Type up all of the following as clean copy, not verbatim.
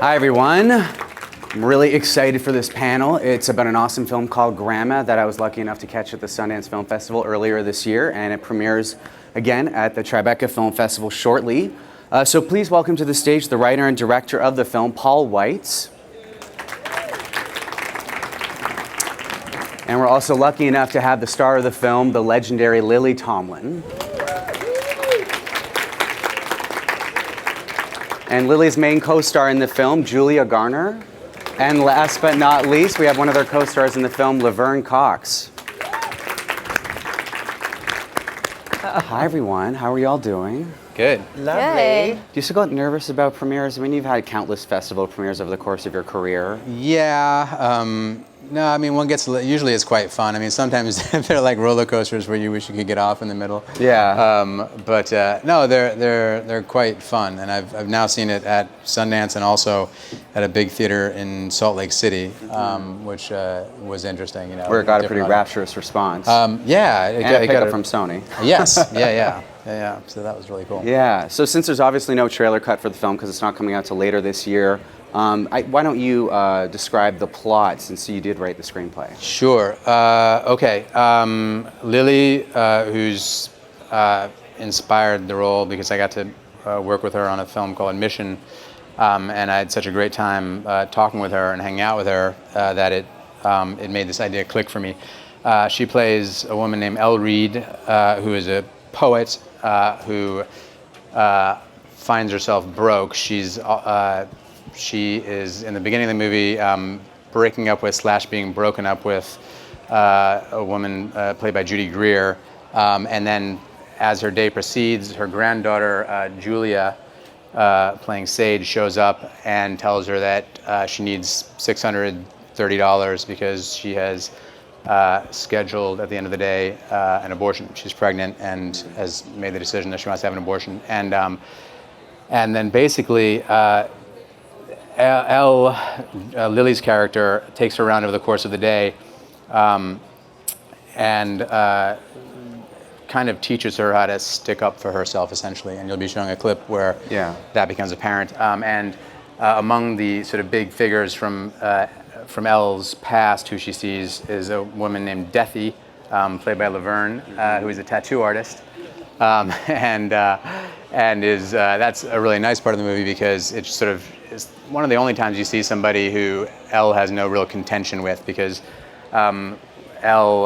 Hi everyone. I'm really excited for this panel. It's about an awesome film called Garner that I was lucky enough to catch at the Sundance Film Festival earlier this year, and it premieres again at the Tribeca Film Festival shortly. So please welcome to the stage the writer and director of the film, Paul Weitz. And we're also lucky enough to have the star of the film, the legendary Lily Tomlin. And Lily's main co-star in the film, Julia Garner. And last but not least, we have one of their co-stars in the film, Laverne Cox. Hi everyone, how are y'all doing? Good. Lovely. Do you still get nervous about premieres? I mean, you've had countless festival premieres over the course of your career. Yeah. No, I mean, usually it's quite fun. I mean, sometimes they're like roller coasters where you wish you could get off in the middle. Yeah. But no, they're quite fun, and I've now seen it at Sundance and also at a big theater in Salt Lake City, which was interesting. You know, Where it got a pretty rapturous response. Yeah. And a pickup from Sony. Yes. Yeah. So that was really cool. Yeah. So since there's obviously no trailer cut for the film because it's not coming out till later this year, why don't you describe the plot since you did write the screenplay? Sure. Okay. Lily, who's inspired the role because I got to work with her on a film called Admission, and I had such a great time talking with her and hanging out with her that it made this idea click for me. She plays a woman named Elle Reed, who is a poet who finds herself broke. She is, in the beginning of the movie, breaking up with / being broken up with a woman played by Judy Greer. And then as her day proceeds, her granddaughter, Julia, playing Sage, shows up and tells her that she needs $630 because she has scheduled at the end of the day an abortion. She's pregnant and has made the decision that she wants to have an abortion. And then basically, Lily's character takes her around over the course of the day and kind of teaches her how to stick up for herself, essentially. And you'll be showing a clip where that becomes apparent. And among the sort of big figures from Elle's past, who she sees, is a woman named Deathy, played by Laverne, who is a tattoo artist. That's a really nice part of the movie because it's sort of is one of the only times you see somebody who Elle has no real contention with, because Elle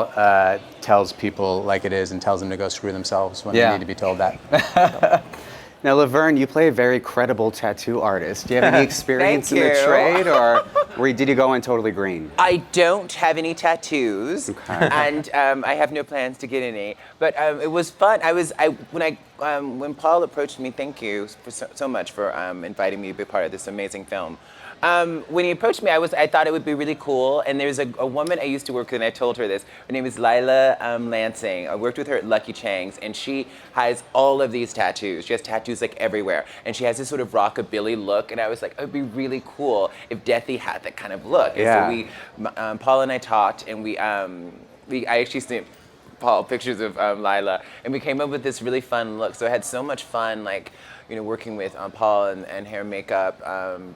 tells people like it is and tells them to go screw themselves when they need to be told that. Now, Laverne, you play a very credible tattoo artist. Do you have any experience in the trade, or did you go in totally green? I don't have any tattoos, Okay. and I have no plans to get any. But it was fun. When Paul approached me, thank you so much for inviting me to be part of this amazing film. When he approached me, I thought it would be really cool. And there's a woman I used to work with, and I told her this. Her name is Lila Lansing. I worked with her at Lucky Chang's, and she has all of these tattoos. She has tattoos like everywhere, and she has this sort of rockabilly look. And I was like, it would be really cool if Deathy had that kind of look. Yeah. And so Paul and I talked, and I actually sent Paul pictures of Lila, and we came up with this really fun look. So I had so much fun, working with Paul and hair and makeup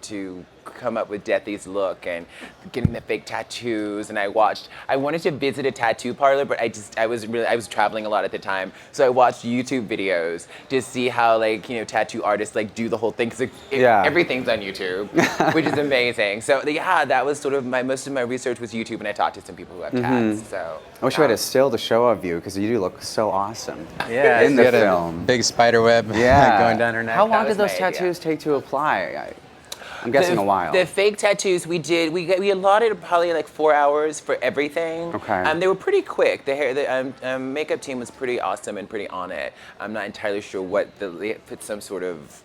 to come up with Deathy's look and getting the fake tattoos. And I wanted to visit a tattoo parlor, but I was traveling a lot at the time, so I watched YouTube videos to see how tattoo artists do the whole thing, because everything's on YouTube, which is amazing. So that was sort of most of my research was YouTube, and I talked to some people who have tats. So I wish we had a still to show of you, because you do look so awesome Yeah, in the film. A big spider web going down her neck. How long did those my idea. tattoos take to apply? I'm guessing a while. The fake tattoos we allotted probably 4 hours for everything. Okay. They were pretty quick. The makeup team was pretty awesome and pretty on it. I'm not entirely sure they put some sort of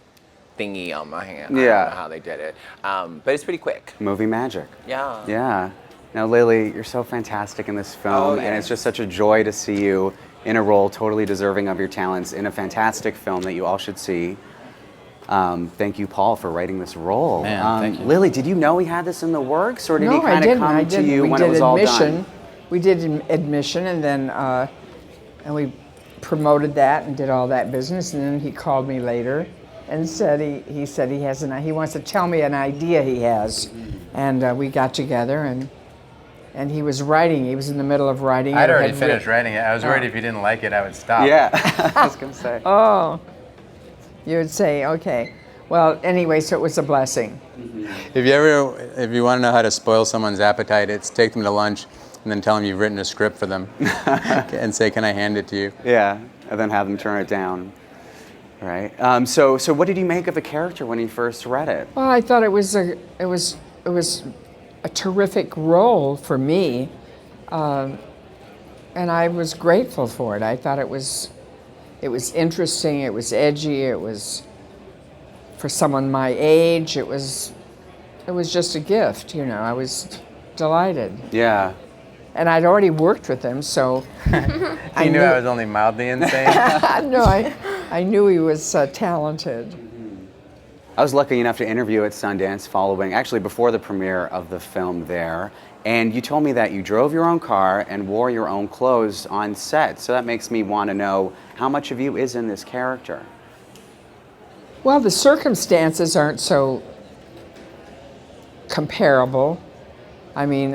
thingy on my hand. I don't know how they did it. But it's pretty quick. Movie magic. Yeah. Yeah. Now, Lily, you're so fantastic in this film, and it's just such a joy to see you in a role totally deserving of your talents in a fantastic film that you all should see. Thank you, Paul, for writing this role. Man, thank you. Lily, did you know he had this in the works, or did he No, kind of come to you when it was all done? We did Admission, and then and we promoted that and did all that business, and then he called me later and said he said he wants to tell me an idea he has, and we got together and he was writing. He was in the middle of writing. I'd it, already had finished writ- writing it. I was worried if you didn't like it, I would stop. Yeah, I was gonna say. Oh, you would say okay. Well, anyway, so it was a blessing. If you want to know how to spoil someone's appetite, it's take them to lunch and then tell them you've written a script for them and say, "Can I hand it to you?" Yeah, and then have them turn it down. Right. So what did you make of the character when you first read it? Well, I thought it was a terrific role for me, and I was grateful for it. I thought it was interesting. It was edgy. It was for someone my age. It was just a gift. You know, I was delighted. Yeah. And I'd already worked with him, so He knew I was only mildly insane. no, I knew he was talented. I was lucky enough to interview at Sundance actually before the premiere of the film there. And you told me that you drove your own car and wore your own clothes on set. So that makes me want to know how much of you is in this character? Well, the circumstances aren't so comparable. I mean,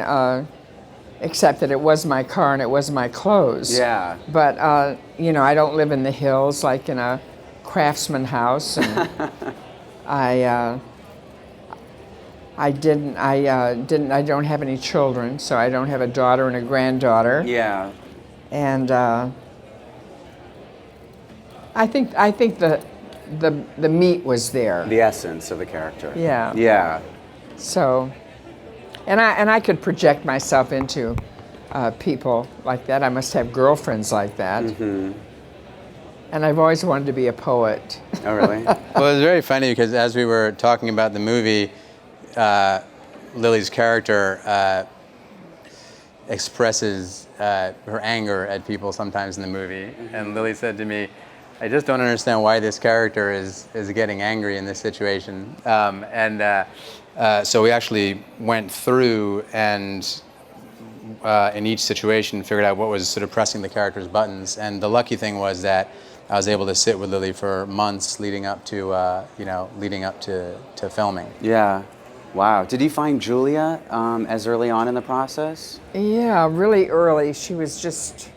except that it was my car and it was my clothes. Yeah. But, you know, I don't live in the hills like in a craftsman house. And I don't have any children, so I don't have a daughter and a granddaughter. Yeah. And I think the meat was there. The essence of the character. Yeah. Yeah. So, and I could project myself into people like that. I must have girlfriends like that. Mm-hmm. And I've always wanted to be a poet. Oh, really? Well, it was very funny because as we were talking about the movie, Lily's character expresses her anger at people sometimes in the movie. Mm-hmm. And Lily said to me, "I just don't understand why this character is getting angry in this situation." So we actually went through and in each situation figured out what was sort of pressing the character's buttons. And the lucky thing was that I was able to sit with Lily for months leading up to filming. Yeah. Wow. Did you find Julia as early on in the process? Yeah, really early. She was just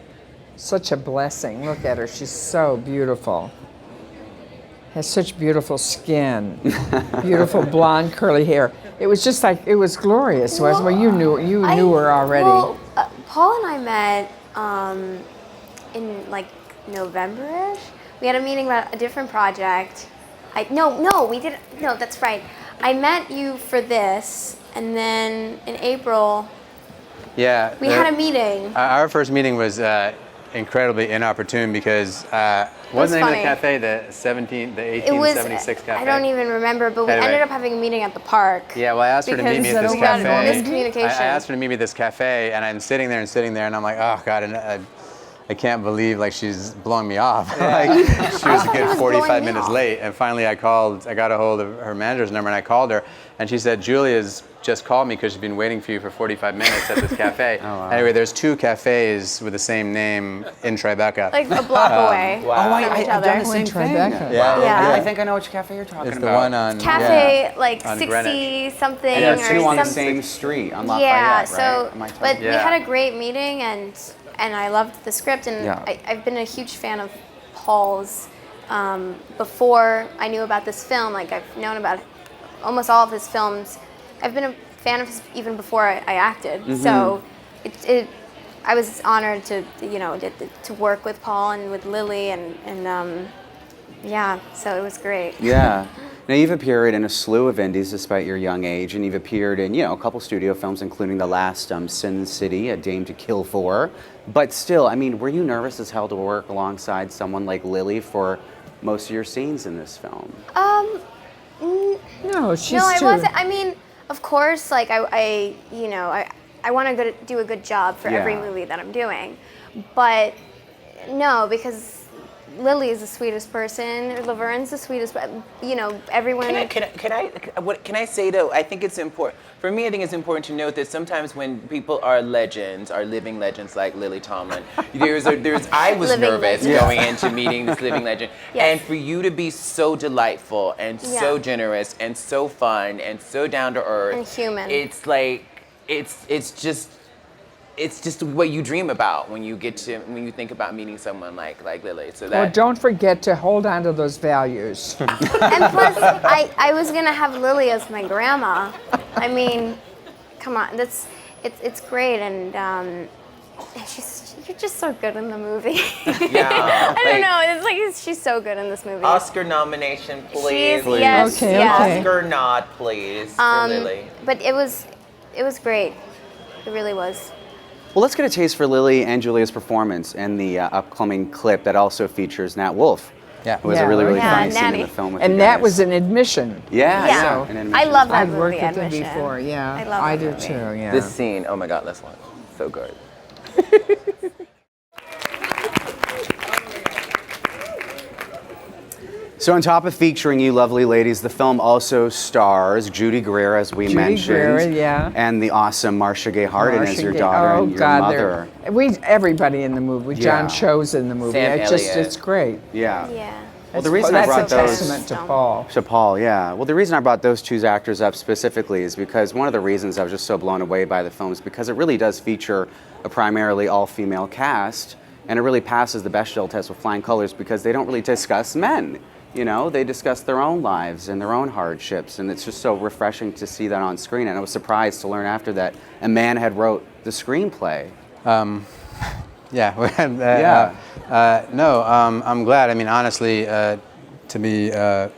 such a blessing. Look at her. She's so beautiful. Has such beautiful skin. Beautiful blonde curly hair. It was just like, it was glorious. Well, you knew her already. Well, Paul and I met in like November-ish. We had a meeting about a different project. No, that's right. I met you for this, and then in April, Yeah. we had a meeting. Our first meeting was incredibly inopportune because what's the name of the cafe? The 1876 cafe. I don't even remember, but we ended up having a meeting at the park. Yeah, well, I asked her to meet me at this Because we had cafe. miscommunication. I asked her to meet me at this cafe, and I'm sitting there, and I'm like, oh God, and I can't believe like she's blowing me off. Like she was a good 45 minutes late, and finally I got a hold of her manager's number, and I called her, and she said, "Julia's just called me because she's been waiting for you for 45 minutes at this cafe." Oh, wow. Anyway, there's two cafes with the same name in Tribeca. Like a block away Wow. from each I've other. done the same thing. Tribeca. Yeah. I think I know which cafe you're talking It's the about. one on Cafe like on 60 Greenwich. something And there's or two on the something. same street on Lafayette, Yeah, right? so Am I told? but we Yeah. had a great meeting and I loved the script and Yeah. I've been a huge fan of Paul's before I knew about this film. Like I've known about almost all of his films. I've been a fan of his even before I acted. Mm-hmm. So I was honored to work with Paul and with Lily and yeah, so it was great. Yeah. Now you've appeared in a slew of indies despite your young age, and you've appeared in a couple studio films, including the last Sin City, A Dame to Kill For. But still, I mean, were you nervous as hell to work alongside someone like Lily for most of your scenes in this film? No, she's No, I too. wasn't. I mean, of course, like I want to do a good job for every Yeah. movie that I'm doing, but no, because Lily is the sweetest person. Laverne's the sweetest. You know, everyone. Can I say though? I think it's important for me. I think it's important to note that sometimes when people are legends, are living legends like Lily Tomlin, I was Living nervous legend. going into meeting this living legend, Yes. and for you to be so delightful and so Yeah. generous and so fun and so down to earth And human. It's like it's just what you dream about when you think about meeting someone like Lily. So that. Well, don't forget to hold on to those values. And plus, I was gonna have Lily as my grandma. I mean, come on, it's great, and you're just so good in the movie. Yeah, I don't know. It's like she's so good in this movie. Oscar nomination, please. She's yes, Okay, yes. okay. Oscar nod, please, for Lily. But it was great. It really was. Well, let's get a taste for Lily and Julia's performance in the upcoming clip that also features Nat Wolff. Yeah. Who was a Yeah. really, really Yeah, funny scene in Natty. the film with And you that guys. was an admission. Yeah, Yeah. yeah. an admission I love that I've movie. worked with them Admission. before, yeah. I love I that do movie. too, yeah. This scene, oh my God, this one, so good. So on top of featuring you lovely ladies, the film also stars Judy Greer, as we Judy mentioned. Greer, yeah. And the awesome Marcia Gay Harden as your Marcia Gay- daughter oh, and your God, mother. everybody in the movie. Yeah. John Cho's in the movie. Sam It's Elliott. great. Yeah. Yeah. Well, the reason I That's brought a those testament to Paul. to Paul, yeah. Well, the reason I brought those two actors up specifically is because one of the reasons I was just so blown away by the film is because it really does feature a primarily all-female cast, and it really passes the Bechdel test with flying colors because they don't really discuss men. You know, they discuss their own lives and their own hardships, and it's just so refreshing to see that on screen. And I was surprised to learn after that a man had wrote the screenplay. Yeah. No, I'm glad. I mean, honestly, to be a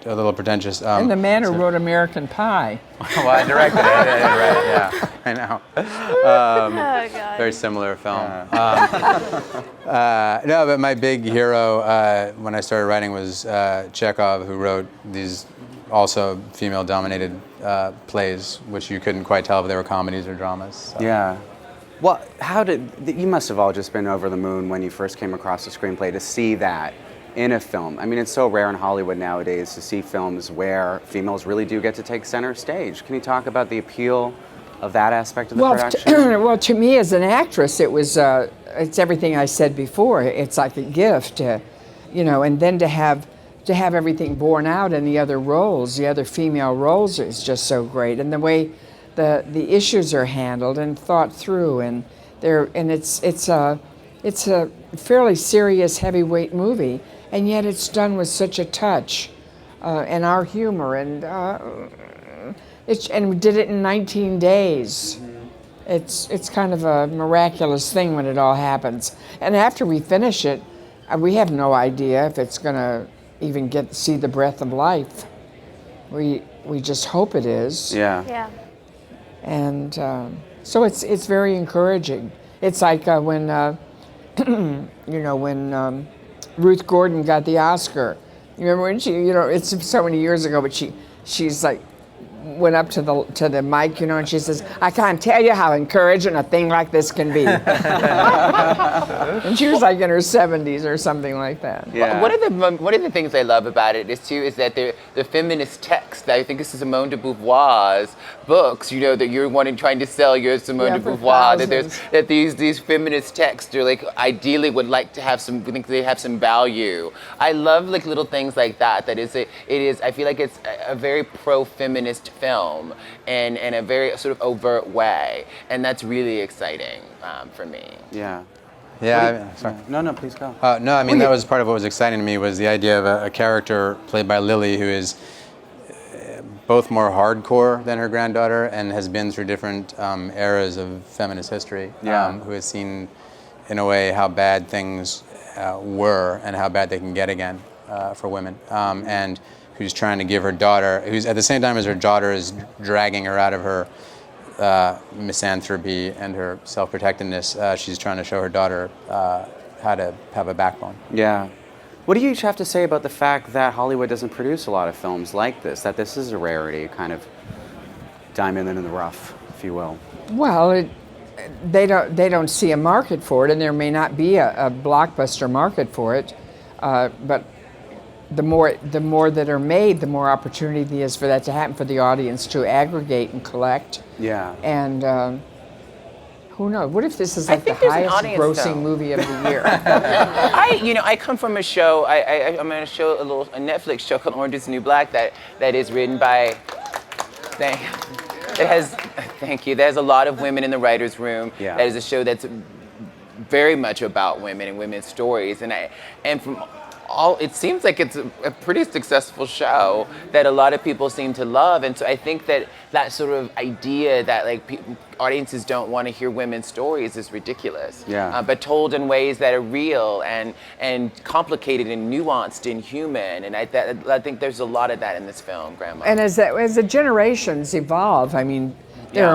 little pretentious. And the man who wrote American Pie. Well, I directed it. Right, yeah, I know. Oh God. Very similar film. No, but my big hero when I started writing was Chekhov, who wrote these also female-dominated plays, which you couldn't quite tell if they were comedies or dramas. So. Yeah. Well, you must have all just been over the moon when you first came across the screenplay to see that in a film. I mean, it's so rare in Hollywood nowadays to see films where females really do get to take center stage. Can you talk about the appeal of that aspect of the production? Well, to me as an actress, it was it's everything I said before. It's like a gift, you know, and then to have everything borne out in the other roles, the other female roles, is just so great, and the way the issues are handled and thought through, and it's a fairly serious, heavyweight movie, and yet it's done with such a touch, and our humor, and we did it in 19 days. It's kind of a miraculous thing when it all happens, and after we finish it, we have no idea if it's going to even see the breath of life. We just hope it is. Yeah. Yeah. And so it's very encouraging. It's like when when Ruth Gordon got the Oscar. You remember when she, it's so many years ago, but she's like went up to the mic, and she says, "I can't tell you how encouraging a thing like this can be." And she was like in her 70s or something like that. Yeah. One of the things I love about it is that the feminist text. I think this is Simone de Beauvoir's books. That you're trying to sell your Simone de for Beauvoir. thousands. That these feminist texts are like ideally would like to have some. We think they have some value. I love like little things like that. It is. I feel like it's a very pro-feminist film in a very sort of overt way, and that's really exciting for me. Yeah. Yeah. Sorry. No, please go. No, I mean, that was part of what was exciting to me was the idea of a character played by Lily who is both more hardcore than her granddaughter and has been through different eras of feminist history. Yeah. Who has seen, in a way, how bad things were and how bad they can get again for women. And who's trying to give her daughter, who's at the same time as her daughter is dragging her out of her misanthropy and her self-protectiveness, she's trying to show her daughter how to have a backbone. Yeah. What do you each have to say about the fact that Hollywood doesn't produce a lot of films like this, that this is a rarity, kind of diamond in the rough, if you will? Well, they don't see a market for it, and there may not be a blockbuster market for it. But the more that are made, the more opportunity there is for that to happen, for the audience to aggregate and collect. Yeah. And who knows? What if this is like the think there's an highest audience, grossing though. movie of the year? I come from a show. I'm on a Netflix show called Orange Is the New Black that is written by. Thank you. There's a lot of women in the writers' room. Yeah. That is a show that's very much about women and women's stories, and from all, it seems like it's a pretty successful show that a lot of people seem to love, and so I think that sort of idea that like audiences don't want to hear women's stories is ridiculous. Yeah. But told in ways that are real and complicated and nuanced and human, and I think there's a lot of that in this film, Grandma. And as the generations evolve, I mean, there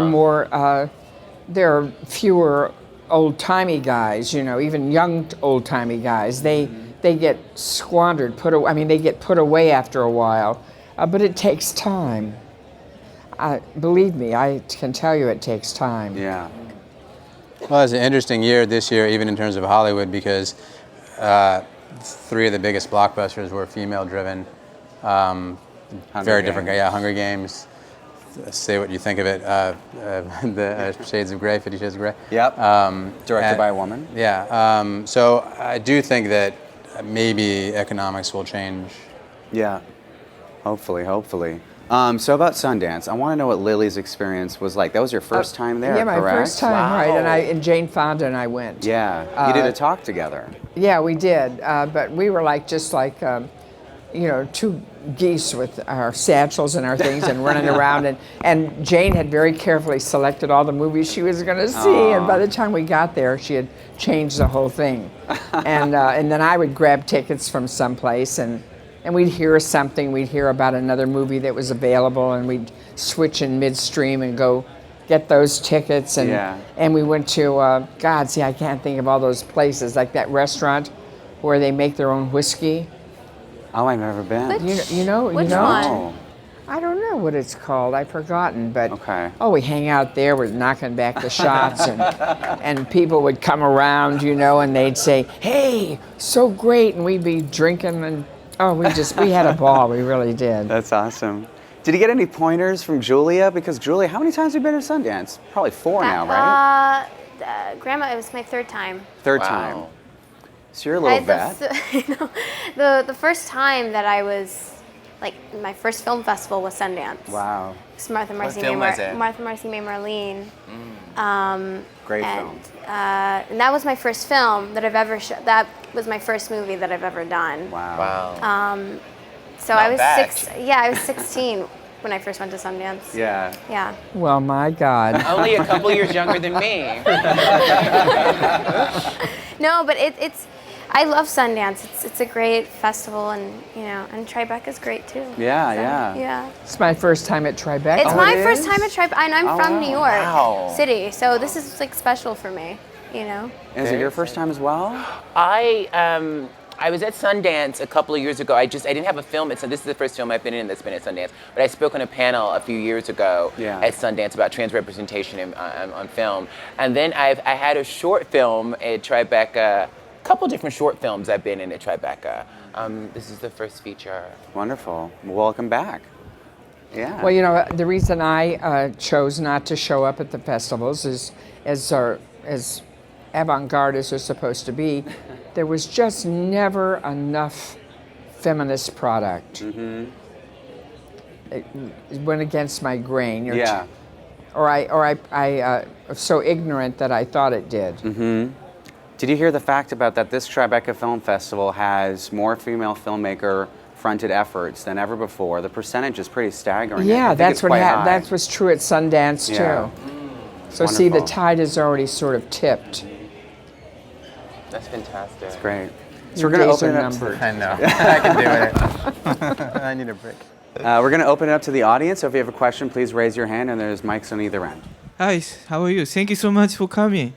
are fewer old-timey guys, even young old-timey guys. They get squandered, they get put away after a while, but it takes time. Believe me, I can tell you it takes time. Yeah. Well, it's an interesting year this year, even in terms of Hollywood, because 3 of the biggest blockbusters were female-driven. Very different. Yeah, Hunger Games. Say what you think of it. The Shades of Grey, 50 Shades of Grey. Yep. Directed by a woman. Yeah. So I do think that maybe economics will change. Yeah. Hopefully. So about Sundance, I want to know what Lily's experience was like. That was your first time there, Yeah, my correct? first time, Wow. right? And Jane Fonda and I went. Yeah. You did a talk together. Yeah, we did, but we were just like 2 geese with our satchels and our things and running around, and Jane had very carefully selected all the movies she was going to see, and by the time we got there, she had changed the whole thing. And then I would grab tickets from someplace, and we'd hear something, we'd hear about another movie that was available, and we'd switch in midstream and go get those tickets, and we went to, I can't think of all those places, like that restaurant where they make their own whiskey. Oh, I've never been. You know? Which No. one? I don't know what it's called. I've forgotten. But Okay. we hang out there. We're knocking back the shots, and people would come around, and they'd say, "Hey, so great," and we'd be drinking, and we had a ball. We really did. That's awesome. Did you get any pointers from Julia? Because Julia, how many times have you been to Sundance? Probably 4 now, right? Grandma, it was my 3rd time. Third Wow. time. So you're a little vet. The first time that I was, my first film festival was Sundance. Wow. It's Martha Marcy film was it? May Marlene. Great film. And that was my first film that I've ever that was my first movie that I've ever done. Wow. So Not I was bad. I was 16 when I first went to Sundance. Yeah. Yeah. Well, my God. Only a couple years younger than me. No, but it's. I love Sundance. It's a great festival, and and Tribeca's great too. Yeah. It's my first time at Tribeca. It's Oh, my it first is? time at Tribeca, and I'm from New York Wow. City, so this is special for me. Is it your first time as well? I was at Sundance a couple of years ago. I didn't have a film at Sundance. This is the first film I've been in that's been at Sundance. But I spoke on a panel a few years ago at Sundance about trans representation on film. And then I had a short film at Tribeca. A couple different short films I've been in at Tribeca. This is the first feature. Wonderful. Welcome back. Yeah. Well, the reason I chose not to show up at the festivals is, as avant-garde as they're supposed to be, there was just never enough feminist product. Mm-hmm. It went against my grain. I was so ignorant that I thought it did. Mm-hmm. Did you hear the fact about that this Tribeca Film Festival has more female filmmaker-fronted efforts than ever before? The percentage is pretty staggering. Yeah, I think that's it's what quite happened. high. That was true at Sundance Yeah. too. So see, the Wonderful. tide has already sort of tipped. That's fantastic. That's great. So Your we're going to days open are it up. numbered. I know. I can do it. I need a break. We're going to open it up to the audience. So if you have a question, please raise your hand, and there's mics on either end. Hi, how are you? Thank you so much for coming.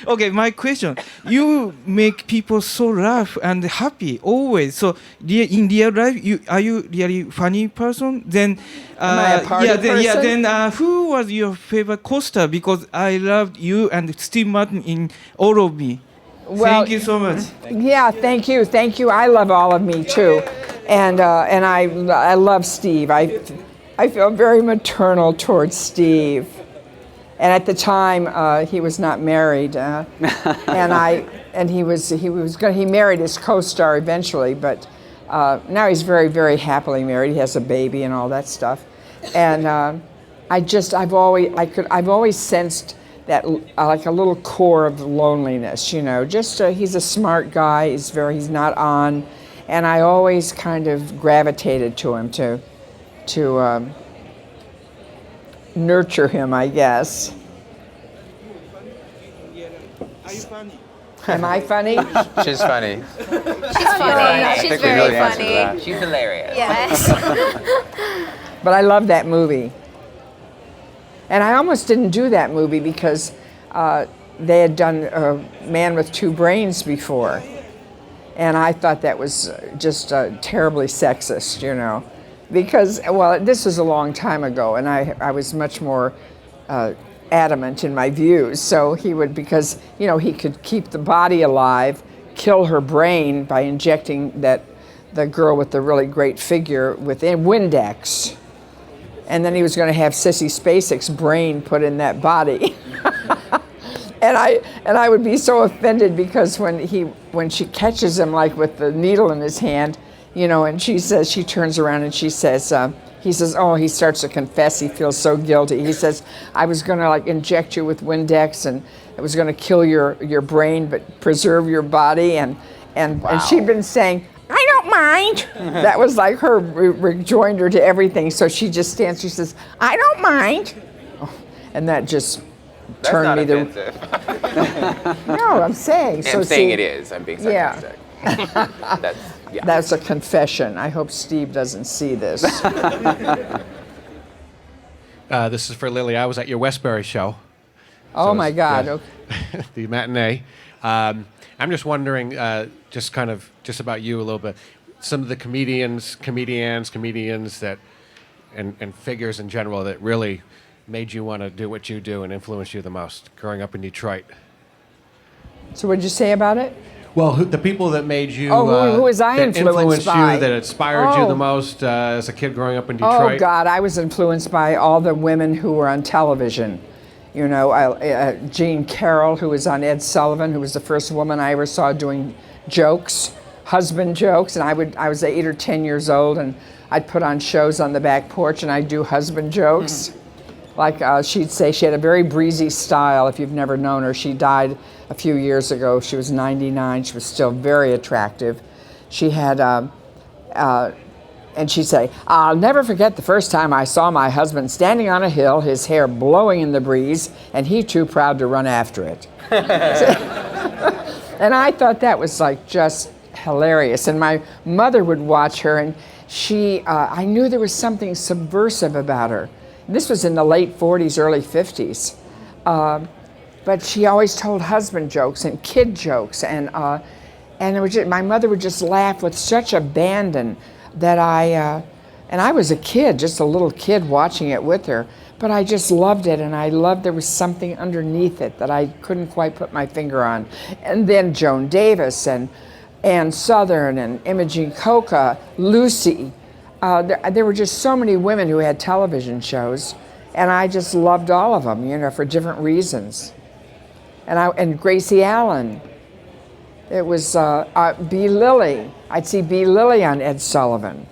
Okay, my question. You make people so laugh and happy always. So in real life, are you really funny person? Then, Am I a party person? Then who was your favorite co-star? Because I loved you and Steve Martin in All of Me. Well, Thank you so much. Yeah, thank you. I love all of me too, and I love Steve. I feel very maternal towards Steve, and at the time he was not married, he married his co-star eventually, but now he's very, very happily married. He has a baby and all that stuff, and I've always sensed that like a little core of loneliness, you know. Just he's a smart guy. He's not on, and I always kind of gravitated to him to nurture him, I guess. Are you funny? Am I funny? She's funny. She's funny. I She's think we know very the answer to funny. that. She's hilarious. Yes. But I love that movie. And I almost didn't do that movie because they had done Man with Two Brains before. And I thought that was just terribly sexist, you know. Because, well, this was a long time ago, and I was much more adamant in my views. So because, you know, he could keep the body alive, kill her brain by injecting the girl with the really great figure within Windex. And then he was going to have Sissy Spacek's brain put in that body. and I would be so offended because when she catches him like with the needle in his hand, you know, and she turns around and she says, he says, oh, he starts to confess. He feels so guilty. He says, I was going to like inject you with Windex and it was going to kill your brain but preserve your body. And she'd been saying, I don't mind. That was like her rejoinder to everything. So she just stands, she says, I don't mind. And that just turned me offensive. No, I'm saying. I'm saying it is. I'm being sarcastic. Yeah. That's a confession. I hope Steve doesn't see this. This is for Lily. I was at your Westbury show. Oh my God. Yeah, Okay. the matinee. I'm just wondering, just about you a little bit. Some of the comedians that, and figures in general that really made you want to do what you do and influenced you the most growing up in Detroit. So what did you say about it? Well, the people that made you, who was I that influenced by? you, that inspired you the most as a kid growing up in Detroit? Oh God, I was influenced by all the women who were on television. You know, Jean Carroll, who was on Ed Sullivan, who was the first woman I ever saw doing jokes, husband jokes, and I was 8 or 10 years old, and I'd put on shows on the back porch, and I'd do husband jokes. Mm-hmm. Like she'd say, she had a very breezy style. If you've never known her, she died a few years ago. She was 99. She was still very attractive. She had, and she'd say, I'll never forget the first time I saw my husband standing on a hill, his hair blowing in the breeze, and he too proud to run after it. And I thought that was like just hilarious. And my mother would watch her, and I knew there was something subversive about her. This was in the late 40s, early 50s. But she always told husband jokes and kid jokes. And it was just, my mother would just laugh with such abandon that and I was a kid, just a little kid watching it with her. But I just loved it, and I loved there was something underneath it that I couldn't quite put my finger on. And then Joan Davis and Ann Southern and Imogen Coca, Lucy. There were just so many women who had television shows, and I just loved all of them, you know, for different reasons. And Gracie Allen. It was B. Lily. I'd see B. Lily on Ed Sullivan,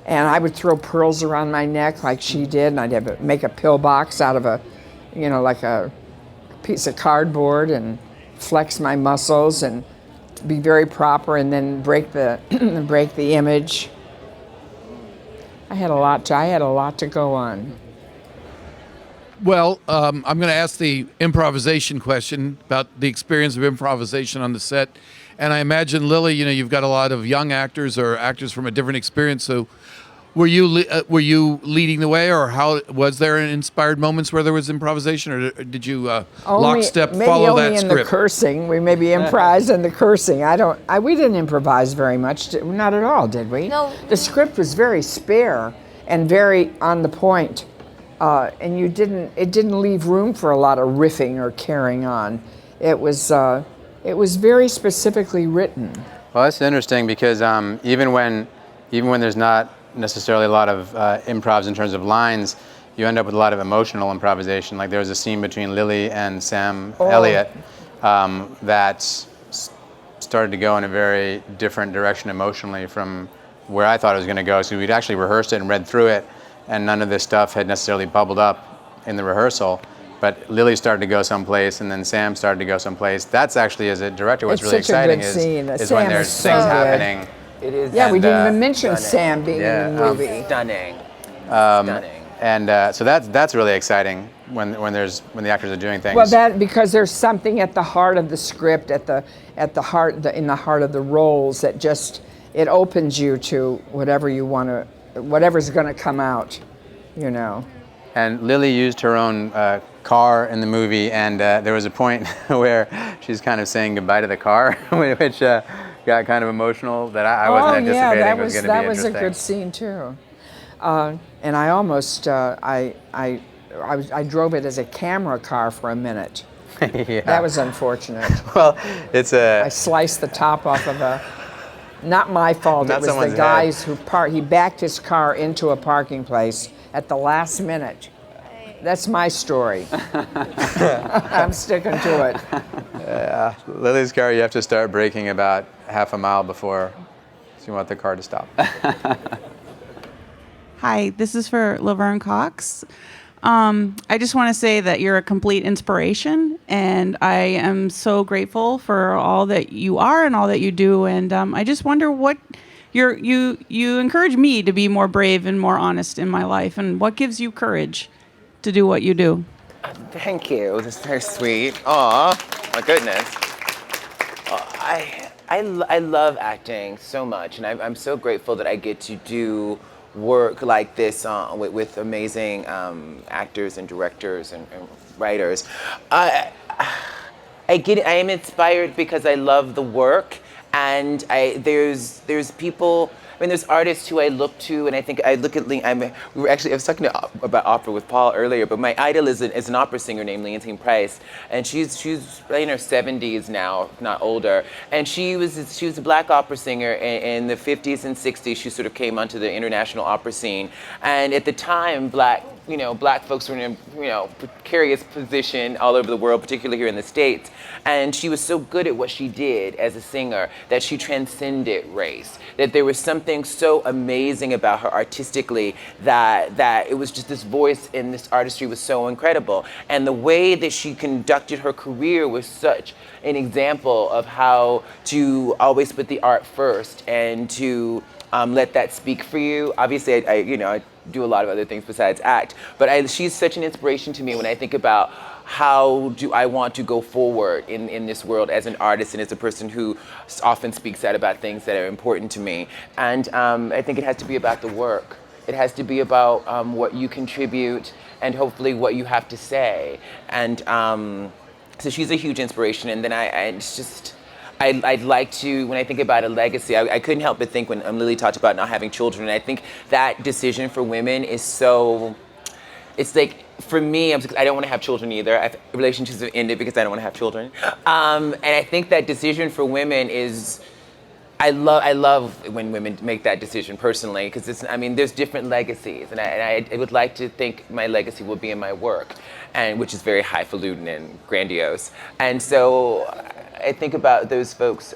and I would throw pearls around my neck like she did, and I'd make a pillbox out of like a piece of cardboard, and flex my muscles and be very proper, and then break the image. I had a lot to go on. Well, I'm going to ask the improvisation question about the experience of improvisation on the set. And I imagine, Lily, you know, you've got a lot of young actors or actors from a different experience. So were you leading the way, or how was there inspired moments where there was improvisation, or did you lockstep follow that maybe only in script? the cursing. We maybe improvised in the cursing. We didn't improvise very much. Not at all, did we? No. The script was very spare and very on the point. And it didn't leave room for a lot of riffing or carrying on. It was It was very specifically written. Well, that's interesting because even when there's not necessarily a lot of improvs in terms of lines, you end up with a lot of emotional improvisation. Like there was a scene between Lily and Sam Elliott that started to go in a very different direction emotionally from where I thought it was going to go. So we'd actually rehearsed it and read through it, and none of this stuff had necessarily bubbled up in the rehearsal. But Lily started to go someplace, and then Sam started to go someplace. That's actually, as a director, what's It's really such a good exciting scene. is Sam when there's is so things good. happening. It is. Yeah, we And, didn't even mention stunning. Sam being in the movie. Stunning. Stunning. And so that's really exciting when the actors are doing things. Well, that because there's something at the heart of the script, in the heart of the roles that just it opens you to whatever you want to, whatever's going to come out, you know. And Lily used her own car in the movie, and there was a point where she's kind of saying goodbye to the car, which got kind of emotional. That I wasn't anticipating that was going to be that was interesting. a good scene too. And I almost I drove it as a camera car for a minute. Yeah. That was unfortunate. Well, it's I sliced the top off of a. Not my fault. Not It was someone's the guys who He backed his car into a parking place at the last minute. That's my story. I'm sticking to it. Lily's car. You have to start braking about half a mile before you want the car to stop. Hi, this is for Laverne Cox. I just want to say that you're a complete inspiration, and I am so grateful for all that you are and all that you do. And I just wonder what you encourage me to be more brave and more honest in my life, and what gives you courage to do what you do. Thank you. That's very sweet. Aw, my goodness. I love acting so much, and I'm so grateful that I get to do work like this with amazing actors and directors and writers. I am inspired because I love the work, and there's people. I mean, there's artists who I look to, and I think I look at. I was talking about opera with Paul earlier, but my idol is an opera singer named Leontine Price, and she's in her 70s now, if not older, and she was a black opera singer in the 50s and 60s. She sort of came onto the international opera scene, and at the time, black folks were in a precarious position all over the world, particularly here in the States. And she was so good at what she did as a singer that she transcended race. That there was something so amazing about her artistically that it was just this voice and this artistry was so incredible. And the way that she conducted her career was such an example of how to always put the art first and to let that speak for you. Obviously, I do a lot of other things besides act, but she's such an inspiration to me when I think about how do I want to go forward in this world as an artist and as a person who often speaks out about things that are important to me. And I think it has to be about the work. It has to be about what you contribute and hopefully what you have to say. And so she's a huge inspiration. And then I'd like to, when I think about a legacy, I couldn't help but think when Lily talked about not having children, and I think that decision for women is so, it's like, for me, I don't want to have children either. Relationships have ended because I don't want to have children. And I think that decision for women is, I love when women make that decision personally, because there's different legacies, and I would like to think my legacy will be in my work, and which is very highfalutin and grandiose. And so I think about those folks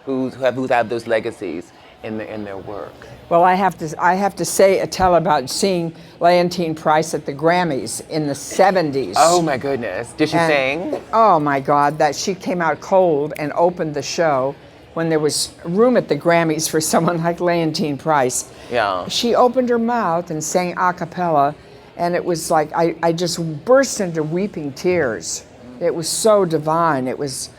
who have those legacies in their work. Well, I have to tell about seeing Leontine Price at the Grammys in the 70s. Oh my goodness. Did she sing? Oh my God, that she came out cold and opened the show when there was room at the Grammys for someone like Leontine Price. Yeah. She opened her mouth and sang a cappella, and it was like I just burst into weeping tears. It was so divine. It was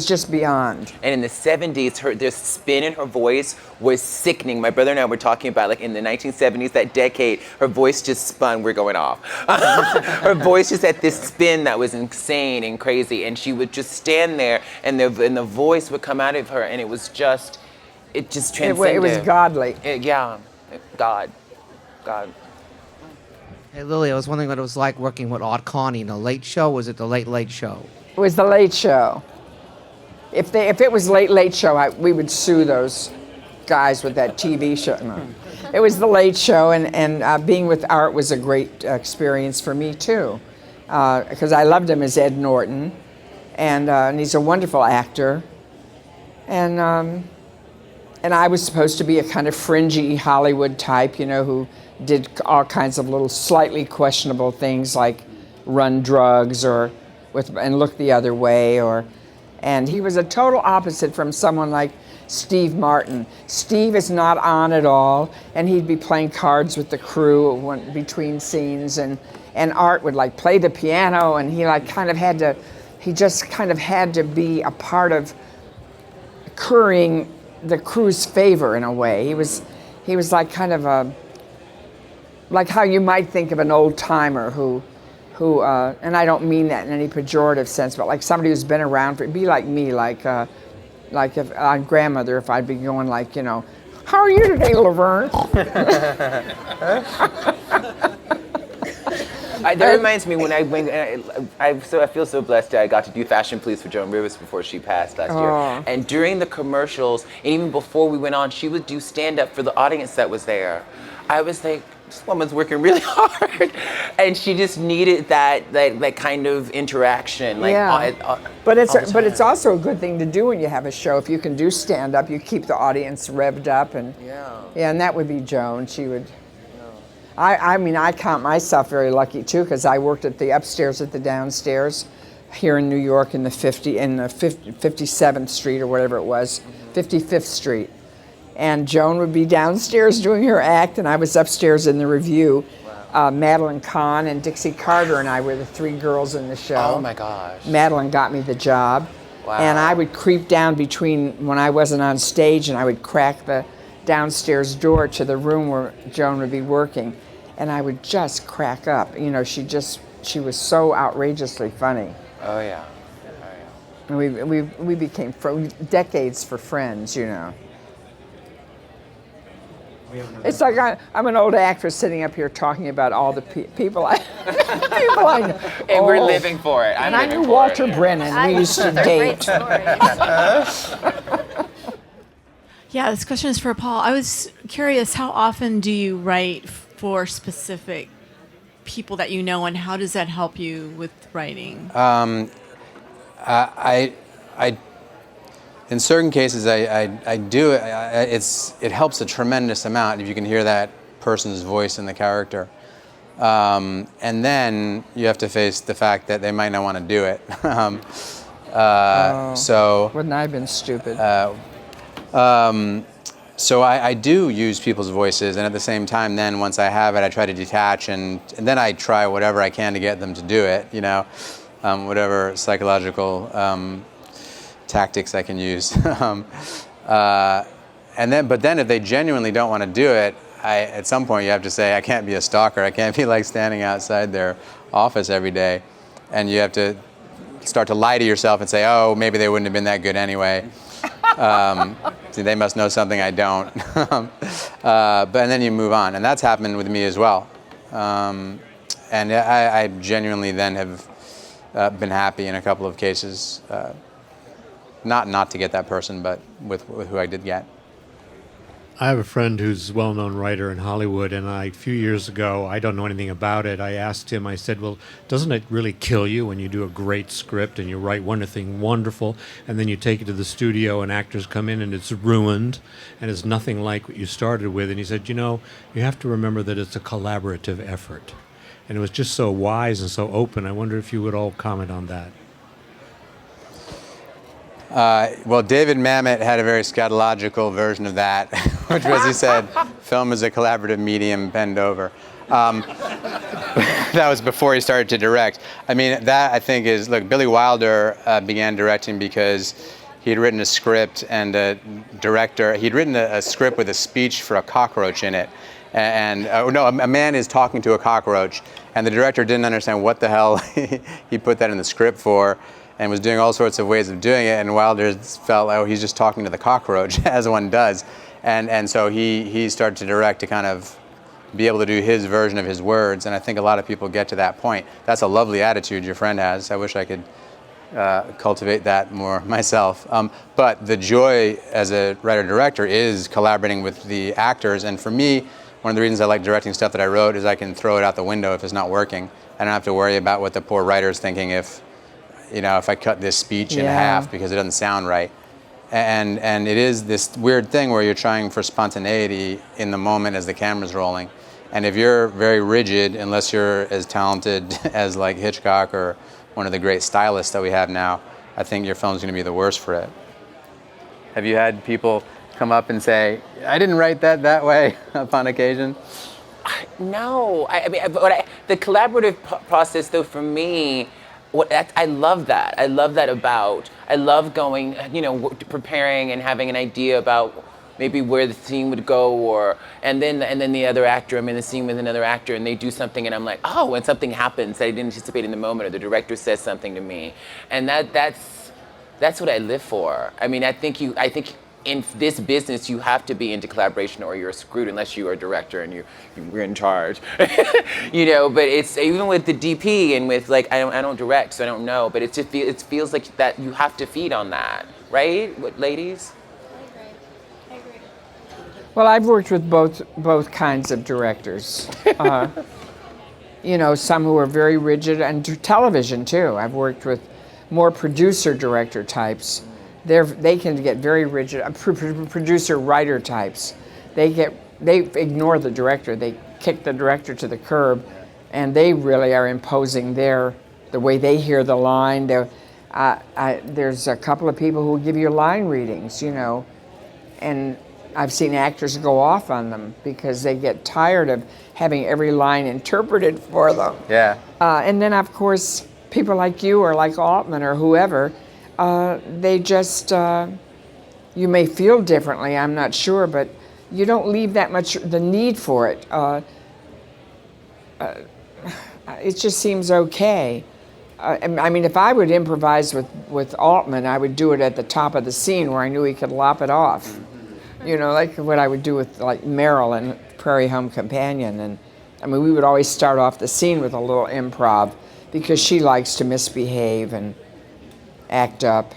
just beyond. And in the 70s, the spin in her voice was sickening. My brother and I were talking about, like, in the 1970s, that decade, her voice just spun. We're going off. Her voice just had this spin that was insane and crazy. And she would just stand there, and the voice would come out of her, and it just transcended. It was godly. God. Hey Lily, I was wondering what it was like working with Art Carney in the Late Show. Was it the Late Late Show? It was the Late Show. If it was Late Show, we would sue those guys with that TV show. No. It was the Late Show, and being with Art was a great experience for me too, because I loved him as Ed Norton, and he's a wonderful actor, and I was supposed to be a kind of fringy Hollywood type, you know, who did all kinds of little slightly questionable things like run drugs and look the other way, and he was a total opposite from someone like Steve Martin. Steve is not on at all, and he'd be playing cards with the crew between scenes, and Art would like play the piano, and he just kind of had to be a part of currying the crew's favor in a way. He was like kind of like how you might think of an old timer who, and I don't mean that in any pejorative sense, but like somebody who's been around it'd be like me, like if on Grandmother, if I'd be going like, you know, how are you today, Laverne? That reminds me when I feel so blessed that I got to do Fashion Police for Joan Rivers before she passed last year. And during the commercials, and even before we went on, she would do stand-up for the audience that was there. I was like, this woman's working really hard, and she just needed that kind of interaction. But it's also a good thing to do when you have a show. If you can do stand-up, you keep the audience revved up, and and that would be Joan. She would. I mean, I count myself very lucky too, because I worked at the upstairs at the downstairs here in New York in the 57th Street or whatever it was, 55th Street. And Joan would be downstairs doing her act, and I was upstairs in the review. Madeline Kahn and Dixie Carter and I were the three girls in the show. Oh my gosh. Madeline got me the job. Wow. And I would creep down between when I wasn't on stage, and I would crack the downstairs door to the room where Joan would be working. And I would just crack up. You know, she was so outrageously funny. Oh yeah. And we became decades for friends, you know. It's like I'm an old actress sitting up here talking about all the people I know. And we're living for it. And I knew Walter Brennan. We used to date. Yeah, this question is for Paul. I was curious, how often do you write for specific people that you know, and how does that help you with writing? In certain cases, I do. It helps a tremendous amount if you can hear that person's voice in the character. And then you have to face the fact that they might not want to do it. So wouldn't I have been stupid? So I do use people's voices, and at the same time, then once I have it, I try to detach, and then I try whatever I can to get them to do it. You know, whatever psychological tactics I can use. But then if they genuinely don't want to do it, at some point you have to say, I can't be a stalker. I can't be like standing outside their office every day, and you have to start to lie to yourself and say, oh, maybe they wouldn't have been that good anyway. See, they must know something I don't. And then you move on, and that's happened with me as well. And I genuinely then have been happy in a couple of cases. Not to get that person, but with who I did get. I have a friend who's a well-known writer in Hollywood, and a few years ago, I don't know anything about it, I asked him, I said, well, doesn't it really kill you when you do a great script and you write one thing wonderful, and then you take it to the studio and actors come in and it's ruined, and it's nothing like what you started with? And he said, you know, you have to remember that it's a collaborative effort. And it was just so wise and so open. I wonder if you would all comment on that. Well, David Mamet had a very scatological version of that, which was, he said, film is a collaborative medium, bend over. That was before he started to direct. I mean, that I think is, look, Billy Wilder began directing because he'd written a script, and he'd written a script with a speech for a cockroach in it. A man is talking to a cockroach, and the director didn't understand what the hell he put that in the script for, and was doing all sorts of ways of doing it, and Wilder felt, oh, he's just talking to the cockroach, as one does. And so he started to direct to kind of be able to do his version of his words. And I think a lot of people get to that point. That's a lovely attitude your friend has. I wish I could cultivate that more myself. But the joy as a writer-director is collaborating with the actors. And for me, one of the reasons I like directing stuff that I wrote is I can throw it out the window if it's not working. I don't have to worry about what the poor writer's thinking if I cut this speech in half because it doesn't sound right. And it is this weird thing where you're trying for spontaneity in the moment as the camera's rolling. And if you're very rigid, unless you're as talented as like Hitchcock or one of the great stylists that we have now, I think your film's going to be the worse for it. Have you had people come up and say, I didn't write that way upon occasion? No, the collaborative process, though, for me, I love that. I love going, preparing and having an idea about maybe where the scene would go, and then the other actor, I'm in the scene with another actor, and they do something, and I'm like, oh, and something happens that I didn't anticipate in the moment, or the director says something to me, and that's what I live for. I mean, I think in this business, you have to be into collaboration or you're screwed unless you are a director and you're in charge. But it's even with the DP and with I don't direct, so I don't know, but it feels like that you have to feed on that, right? What, ladies? I agree. Well, I've worked with both kinds of directors. Some who are very rigid, and television too. I've worked with more producer-director types. They can get very rigid. Producer-writer types. They ignore the director. They kick the director to the curb, and they really are imposing the way they hear the line. There's a couple of people who will give you line readings, and I've seen actors go off on them because they get tired of having every line interpreted for them. Yeah. And then, of course, people like you or like Altman or whoever, they just, you may feel differently, I'm not sure, but you don't leave that much the need for it. It just seems okay. I mean, if I would improvise with Altman, I would do it at the top of the scene where I knew he could lop it off. Like what I would do with Meryl and Prairie Home Companion. And I mean, we would always start off the scene with a little improv because she likes to misbehave and act up,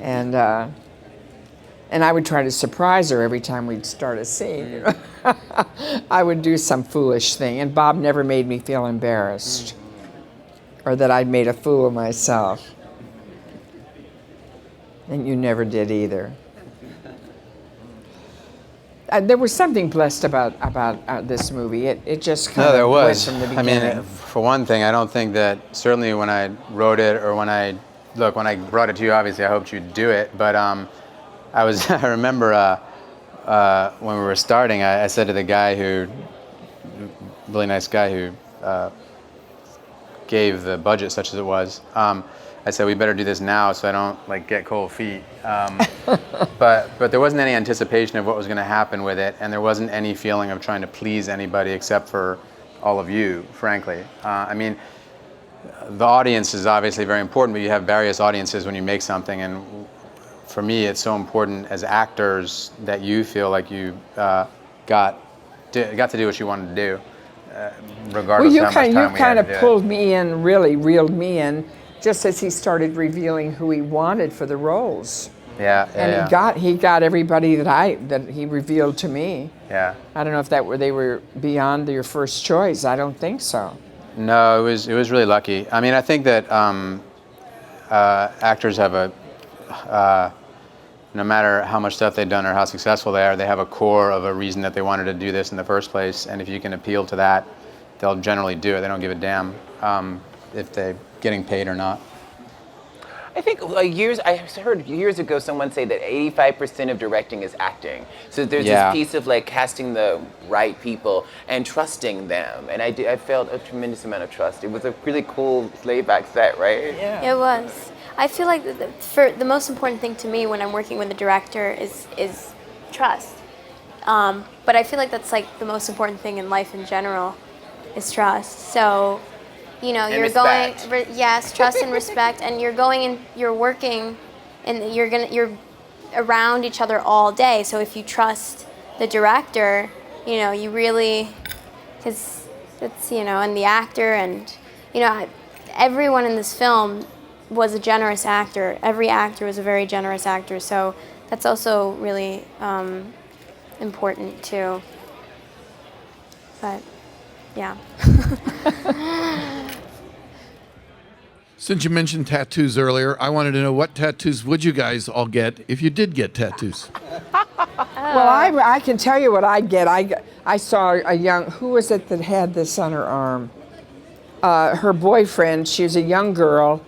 and I would try to surprise her every time we'd start a scene. I would do some foolish thing, and Bob never made me feel embarrassed or that I'd made a fool of myself. And you never did either. There was something blessed about this movie. It just kind of went from the beginning. I mean, for one thing, I don't think that certainly when I wrote it or when I brought it to you, obviously I hoped you'd do it. But I remember when we were starting, I said to the guy really nice guy who gave the budget such as it was, I said, we better do this now so I don't get cold feet. But there wasn't any anticipation of what was going to happen with it, and there wasn't any feeling of trying to please anybody except for all of you, frankly. I mean, the audience is obviously very important, but you have various audiences when you make something, and for me, it's so important as actors that you feel like you got to do what you wanted to do, regardless of how much time we had to do it. You kind of pulled me in, really reeled me in, just as he started revealing who he wanted for the roles. He got everybody that he revealed to me. Yeah. I don't know if they were beyond your first choice. I don't think so. No, it was really lucky. I mean, I think that actors have no matter how much stuff they've done or how successful they are, they have a core of a reason that they wanted to do this in the first place. And if you can appeal to that, they'll generally do it. They don't give a damn if they're getting paid or not. I think I heard years ago someone say that 85% of directing is acting. So there's this piece of casting the right people and trusting them. And I felt a tremendous amount of trust. It was a really cool laid-back set, right? Yeah. It was. I feel like for the most important thing to me when I'm working with a director is trust. But I feel like that's the most important thing in life in general is trust. So, you're respect. Trust and respect, and you're working, and you're around each other all day. So if you trust the director, you really because it's, and the actor and, everyone in this film was a generous actor. Every actor was a very generous actor, so that's also really important too. But, yeah. Since you mentioned tattoos earlier, I wanted to know what tattoos would you guys all get if you did get tattoos? Well, I can tell you what I'd get. I saw a young, who was it that had this on her arm? Her boyfriend, she was a young girl,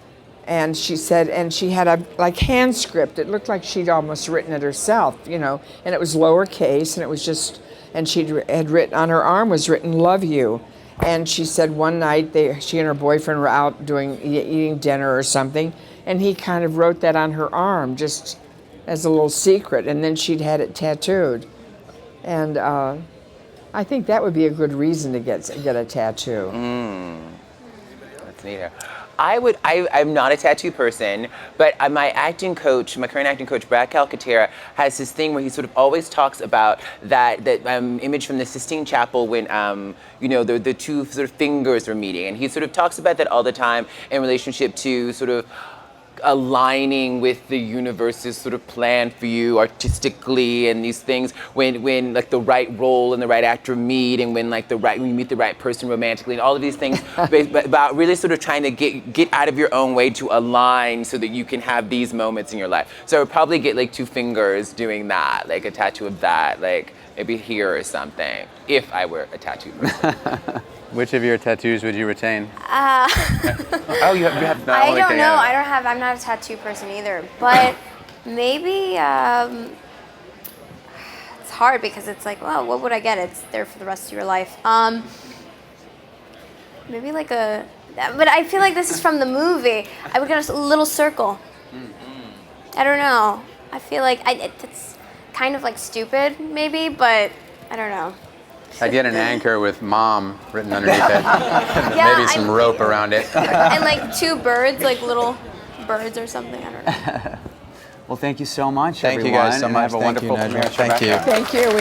and she said, and she had a hand script. It looked like she'd almost written it herself, and it was lowercase, and it was just, and she had written, on her arm was written, "Love you." And she said one night she and her boyfriend were out eating dinner or something, and he kind of wrote that on her arm just as a little secret, and then she'd had it tattooed. And I think that would be a good reason to get a tattoo. That's neat. I'm not a tattoo person, but my current acting coach, Brad Calcaterra, has this thing where he sort of always talks about that image from the Sistine Chapel when, the two sort of fingers were meeting. And he sort of talks about that all the time in relationship to sort of aligning with the universe's sort of plan for you artistically, and these things when like the right role and the right actor meet, and when you meet the right person romantically, and all of these things about really sort of trying to get out of your own way to align so that you can have these moments in your life. So I would probably get like 2 fingers doing that, like a tattoo of that, like maybe here or something, if I were a tattoo person. Which of your tattoos would you retain? Oh, you have not. I don't know. I'm not a tattoo person either. But maybe it's hard because it's like, well, what would I get? It's there for the rest of your life. Maybe like but I feel like this is from the movie. I would get a little circle. I don't know. I feel like it's kind of like stupid, maybe, but I don't know. I'd get an anchor with "Mom" written underneath it. Maybe some rope around it. And like 2 birds, like little birds or something. I don't know. Well, thank you so much, Thank everyone. you guys so and much. Have a Thank you, wonderful Nedra. premiere. Thank you. Thank you.